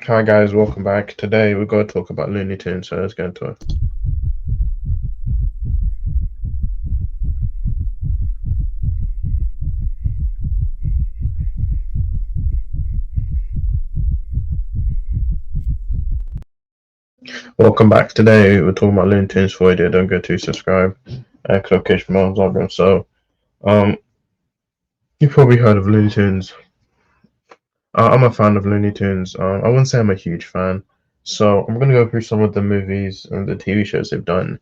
Hi guys, welcome back. Today we're going to talk about Looney Tunes, so let's get into it. Welcome back. Today we're talking about Looney Tunes. For you don't go to subscribe, click notification bell, vlog. Um, you've probably heard of Looney Tunes. I'm a fan of Looney Tunes. I wouldn't say I'm a huge fan, so I'm gonna go through some of the movies and the TV shows they've done.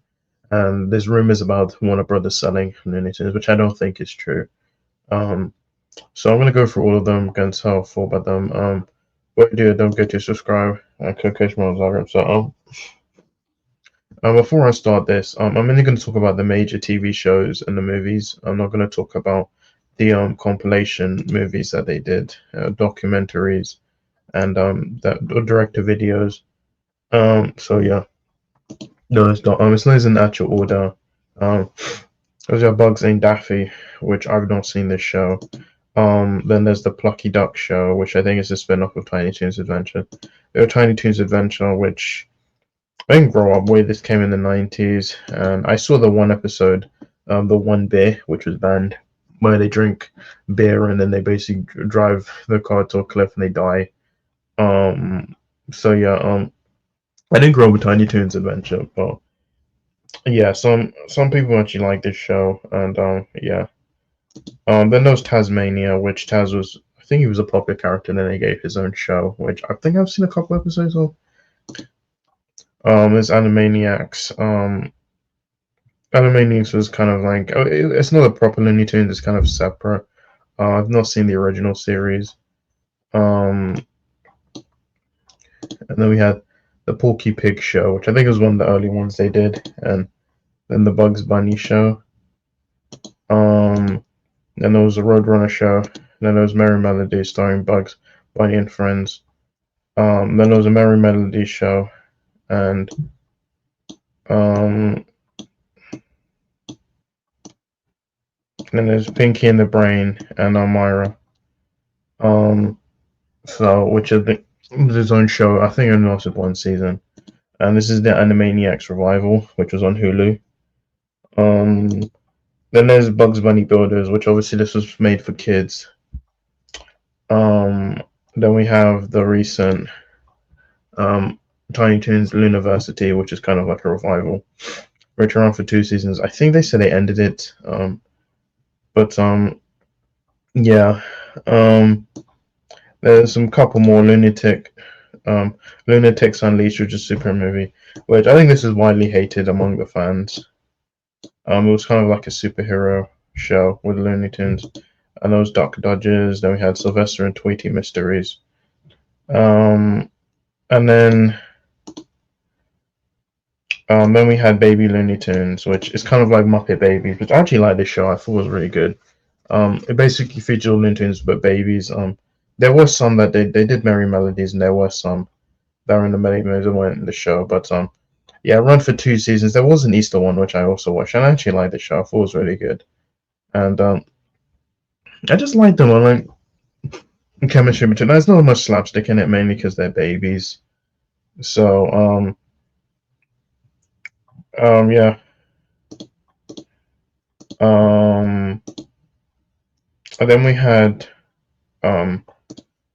And there's rumors about Warner Brothers selling Looney Tunes, which I don't think is true. Um, So I'm gonna go through all of them, gonna tell full about them. What do don't forget to subscribe and click notification bell. Before I start this, I'm only gonna talk about the major TV shows and the movies. I'm not gonna talk about the compilation movies that they did, documentaries and that director videos. So yeah, those don't. It's not in actual order. Um, those are Bugs and Daffy, which I've not seen this show. Then there's the Plucky Duck Show, which I think is a spin-off of Tiny Toons Adventure. Tiny Toons Adventure, which I didn't grow up with. This came in the 90s, and I saw the one episode, the one beer, which was banned, where they drink beer and then they basically drive the car to a cliff and they die. Um, so yeah, I didn't grow up with Tiny Toons Adventure, but yeah, some people actually like this show, and yeah. Then there was Tasmania, which Taz was, I think he was a popular character, and then they gave his own show, which I think I've seen a couple episodes of. There's Animaniacs. Animaniacs was kind of like, it's not a proper Looney Tunes, it's kind of separate. I've not seen the original series. Um, and then we had the Porky Pig Show, which I think was one of the early ones they did, and then the Bugs Bunny Show. Then there was the Roadrunner Show. Then there was Merry Melody starring Bugs Bunny and Friends. Then there was a Merry Melody Show, and then there's Pinky and the Brain and Elmira. So which is his own show. I think it only lasted one season, and this is the Animaniacs revival, which was on Hulu. Then there's Bugs Bunny Builders, which obviously this was made for kids. Then we have the recent Tiny Toons Looniversity, which is kind of like a revival. Which ran for 2 seasons. I think they said they ended it. But yeah. There's some couple more Lunatics Unleashed, which is a super movie, which I think this is widely hated among the fans. It was kind of like a superhero show with Looney Tunes, and those Duck Dodgers. Then we had Sylvester and Tweety Mysteries. And then we had Baby Looney Tunes, which is kind of like Muppet Babies, which I actually like this show. I thought was really good. It basically featured Looney Tunes but babies. There were some that they did Merry Melodies, and there were some that were in the Merry Melodies that weren't in the show. But yeah, it ran for 2 seasons. There was an Easter one which I also watched, and I actually liked the show. I thought it was really good, and I just liked them. I like chemistry between. There's not much slapstick in it, mainly because they're babies. So yeah. Um, and then we had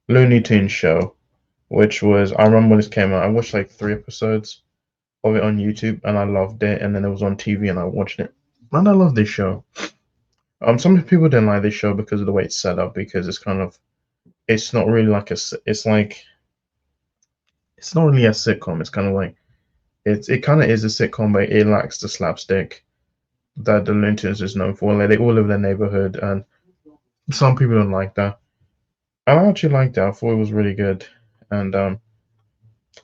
Looney Tunes show, which was I remember when this came out. I watched like 3 episodes of it on YouTube, and I loved it. And then it was on TV, and I watched it. And I love this show. Some people didn't like this show because of the way it's set up, because it's kind of, it's not really like it's like, it's not really a sitcom. It's kind of like, it kind of is a sitcom, but it lacks the slapstick that the Looney Tunes is known for. Like they all live in their neighborhood, and some people don't like that. I actually liked that. I thought it was really good, and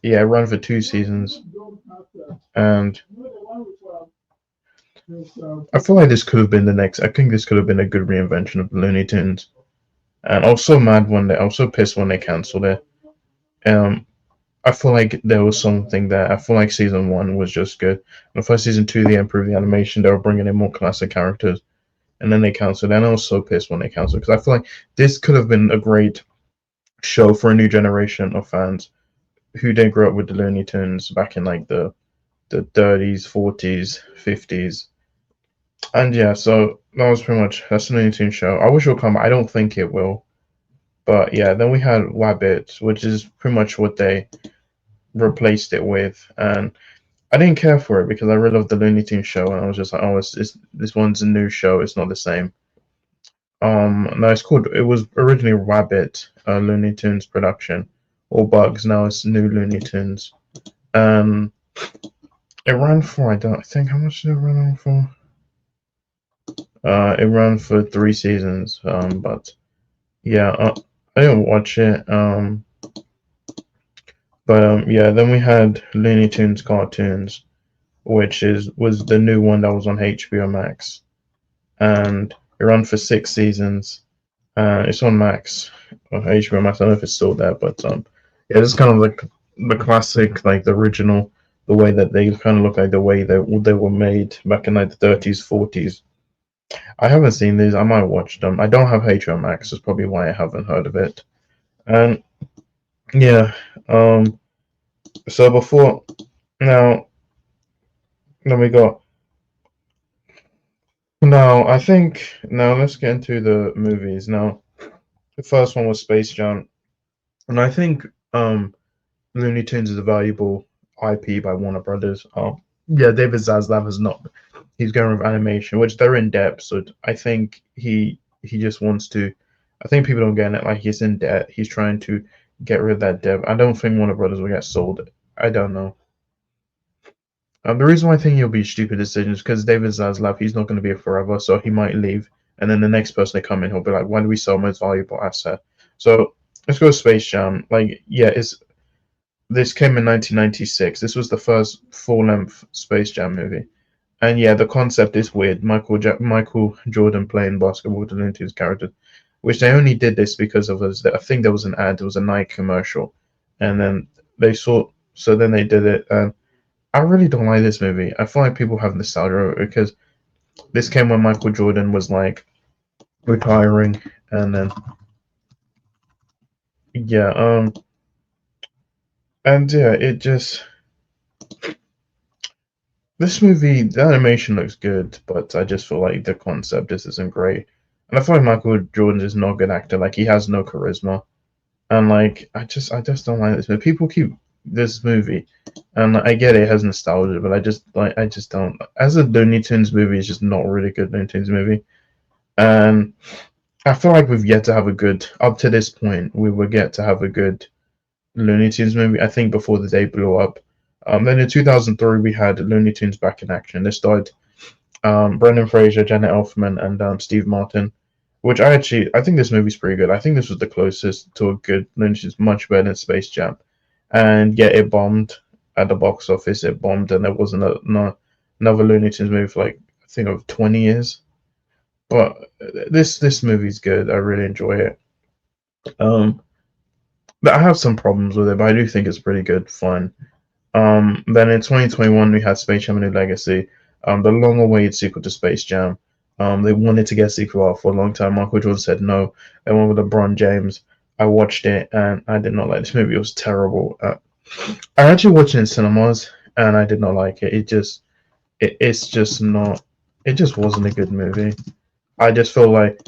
yeah, it ran for 2 seasons, and I feel like this could have been the next. I think this could have been a good reinvention of the Looney Tunes. And I was so mad when I was so pissed when they cancelled it. Um, I feel like there was something there. I feel like season one was just good. And for season two, they improved the animation. They were bringing in more classic characters, and then they cancelled. And I was so pissed when they cancelled, because I feel like this could have been a great show for a new generation of fans who didn't grow up with the Looney Tunes back in like the 30s, 40s, 50s. And yeah, so that was pretty much that's the Looney Tunes show. I wish it would come. I don't think it will. But yeah, then we had Wabbit, which is pretty much what they replaced it with. And I didn't care for it because I really loved the Looney Tunes show. And I was just like, oh, it's this one's a new show. It's not the same. No, it's called. It was originally Wabbit, a Looney Tunes production, or Bugs. Now it's New Looney Tunes. Um, it ran for I don't think how much did it run on for? It ran for 3 seasons. But yeah, I didn't watch it. But yeah, then we had Looney Tunes cartoons, which is was the new one that was on HBO Max, and it ran for 6 seasons. It's on Max, or HBO Max. I don't know if it's still there, but yeah, it's kind of like the classic, like the original, the way that they kind of look like the way that they were made back in like the 30s, 40s. I haven't seen these. I might watch them. I don't have HBO Max. That's probably why I haven't heard of it. And yeah, so before now, then we got now. I think now let's get into the movies. Now, the first one was Space Jam, and I think Looney Tunes is a valuable IP by Warner Brothers. Yeah, David Zaslav has not. He's going with animation, which they're in debt. So I think he just wants to. I think people don't get it. Like he's in debt. He's trying to get rid of that debt. I don't think Warner Brothers will get sold. I don't know. The reason why I think he'll be stupid decisions because David Zaslav, he's not going to be here forever, so he might leave, and then the next person they come in, he'll be like, "Why do we sell most valuable asset?" So let's go Space Jam. Like, yeah, it's this came in 1996. This was the first full-length Space Jam movie, and yeah, the concept is weird. Michael Jordan playing basketball into his character, which they only did this because of us. I think there was an ad, there was a Nike commercial, and then they saw. So then they did it, and I really don't like this movie. I feel like people have nostalgia over it because this came when Michael Jordan was like retiring, and then yeah, and yeah, it just this movie, the animation looks good, but I just feel like the concept just isn't great. And I feel like Michael Jordan is not a good actor. Like he has no charisma, and like I just don't like this movie. People keep this movie, and I get it has nostalgia, but I just don't. As a Looney Tunes movie, it's just not really good Looney Tunes movie. And I feel like we've yet to have a good up to this point. We were yet to have a good Looney Tunes movie. I think before the day blew up. Then in 2003 we had Looney Tunes back in action. This starred Brendan Fraser, Janet Elfman, and Steve Martin. Which I think this movie's pretty good. I think this was the closest to a good Looney Tunes, much better than Space Jam. And yeah, it bombed at the box office. It bombed, and there wasn't another Looney Tunes movie for like I think of 20 years. But this movie's good. I really enjoy it. Um, but I have some problems with it, but I do think it's pretty good fun. Then in 2021 we had Space Jam: A New Legacy, the long-awaited sequel to Space Jam. They wanted to get a sequel out for a long time. Michael Jordan said no. They went with LeBron James. I watched it and I did not like this movie. It was terrible. I actually watched it in cinemas and I did not like it. It's just not. It just wasn't a good movie. I just feel like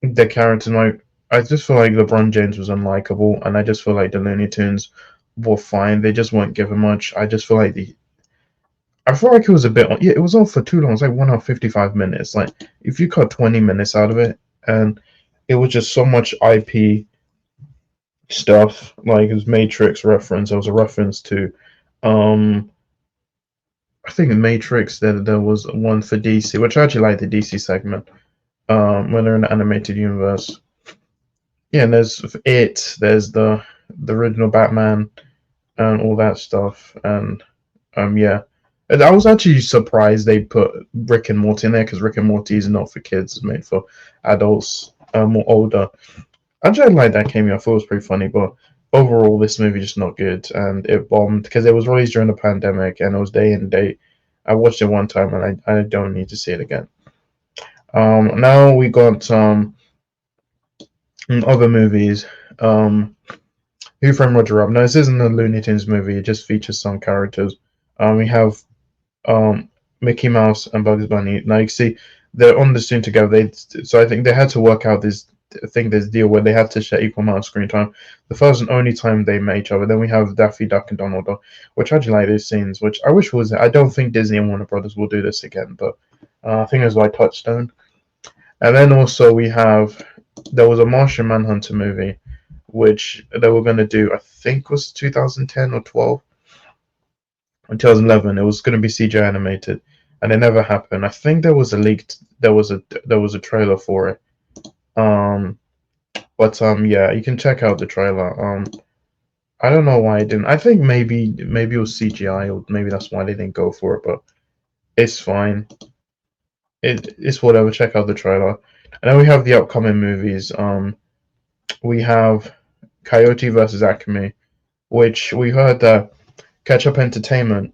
the character like I just feel like LeBron James was unlikable, and I just feel like the Looney Tunes were fine. They just weren't given much. I feel like it was a bit. Yeah, it was all for too long. It was like 1 hour 55 minutes. Like if you cut 20 minutes out of it, and it was just so much IP stuff. Like it was Matrix reference. There was a reference to, um, I think in Matrix there was one for DC, which I actually like the DC segment. When they're in the animated universe. Yeah, and there's the original Batman and all that stuff, and yeah, and I was actually surprised they put Rick and Morty in there because Rick and Morty is not for kids; it's made for adults, more older. Actually, I like that cameo. I thought it was pretty funny, but overall, this movie just not good, and it bombed because it was released during the pandemic and it was day and date. I watched it one time and I don't need to see it again. Now we got other movies. Um, Who Framed Roger Rabbit? No, this isn't a Looney Tunes movie. It just features some characters. We have um Mickey Mouse and Bugs Bunny. Now you see they're on the scene together. So I think they had to work out this deal where they had to share equal amount of screen time. The first and only time they met each other. Then we have Daffy Duck and Donald Duck, which I actually like these scenes. Which I wish was. I don't think Disney and Warner Brothers will do this again, but I think it was like Touchstone. And then also there was a Martian Manhunter movie, which they were going to do. I think was 2010 or 12 in 2011. It was going to be CGI animated, and it never happened. I think there was a leaked, there was a trailer for it. Um, but yeah, you can check out the trailer. I don't know why it didn't. I think maybe it was CGI, or maybe that's why they didn't go for it. But it's fine. It's whatever. Check out the trailer. And then we have the upcoming movies. We have Coyote versus Acme, which we heard that Catch Up Entertainment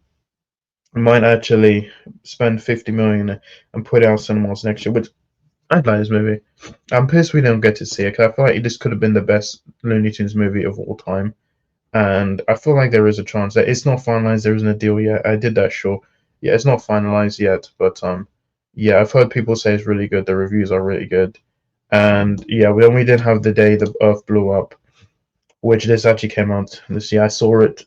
might actually spend 50 million and put it out cinemas next year, which I'd like this movie. I'm pissed we don't get to see it because I feel like this could have been the best Looney Tunes movie of all time. And I feel like there is a chance that it's not finalized. There isn't a deal yet. I did that show. Yeah, it's not finalized yet, but yeah, I've heard people say it's really good. The reviews are really good, and yeah, then we did have the day the Earth blew up, which this actually came out this year. I saw it.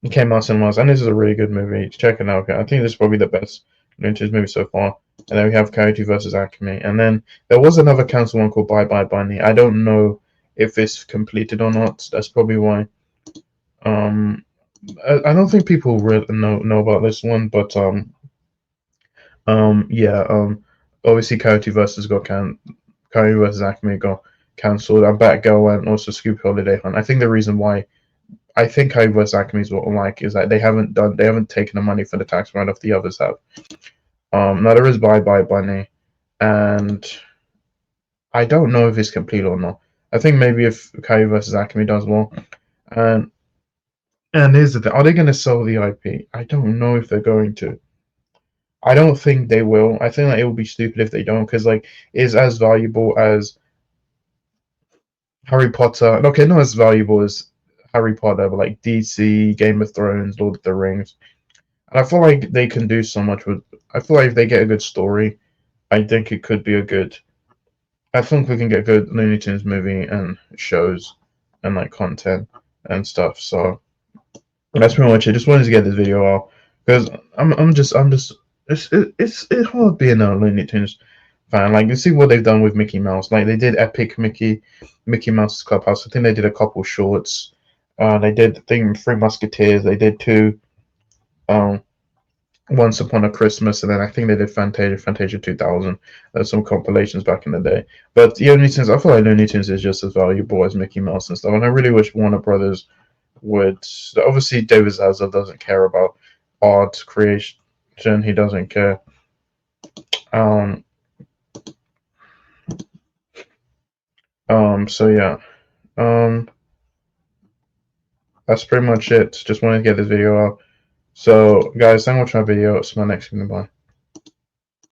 It came out cinemas, and this is a really good movie. Check it out. I think this is probably the best Looney Tunes movie so far. And then we have Coyote versus Acme, and then there was another cancelled one called Bye Bye Bunny. I don't know if it's completed or not. That's probably why. Um, I don't think people really know about this one, but yeah, obviously Coyote versus Acme got cancelled, and Batgirl and also Scoop Holiday Hunt. I think the reason why I think Coyote versus Acme is what I like is that they haven't taken the money for the tax write off the others have. Now there is Bye Bye Bunny, and I don't know if it's complete or not. I think maybe if Coyote versus Acme does well, and here's the thing: are they going to sell the IP? I don't know if they're going to. I don't think they will. I think that it would be stupid if they don't, because like it's as valuable as Harry Potter. Okay, not as valuable as Harry Potter, but like DC, Game of Thrones, Lord of the Rings. And I feel like they can do so much with. I feel like if they get a good story, I think it could be a good. I think we can get good Looney Tunes movie and shows and like content and stuff. So that's pretty much it. Just wanted to get this video out because I'm just it's hard being a Looney Tunes fan. Like you see what they've done with Mickey Mouse. Like they did Epic Mickey Mouse's Clubhouse. I think they did a couple shorts. They did the thing Three Musketeers. They did two. Um, Once Upon a Christmas, and then I think they did Fantasia 2000. There's some compilations back in the day. But the Looney Tunes, I feel like Looney Tunes is just as valuable as Mickey Mouse and stuff. And I really wish Warner Brothers would. Obviously, David Zaslav doesn't care about art creation. He doesn't care. Um. So yeah. Um. That's pretty much it. Just wanted to get this video out. So, guys, thank you for watching my video. See you in my next video. Bye.